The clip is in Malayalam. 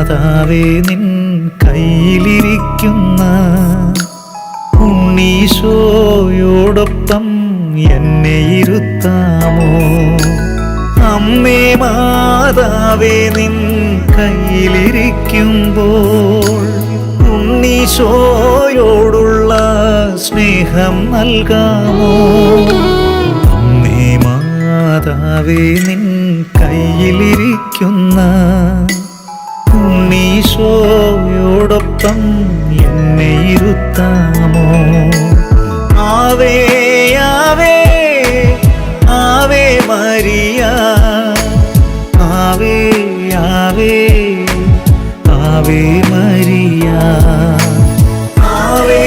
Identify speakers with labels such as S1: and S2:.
S1: മാതാവേ നിൻ കയ്യിലിരിക്കുന്ന ഉണ്ണീശോയോടൊപ്പം എന്നെ ഇരുത്താമോ? അമ്മേ മാതാവേ നിൻ കയ്യിലിരിക്കുമ്പോൾ ഉണ്ണീശോയോടുള്ള സ്നേഹം നൽകാമോ? അമ്മേ മാതാവേ നിൻ കയ്യിലിരിക്കുന്ന ഉണ്ണീശോയോടൊപ്പം എന്നെ ഇരുത്താമോ? ആവേ ആവേ ആവേ മരിയ, ആവേ ആവേ ആവേ മരിയ, ആവേ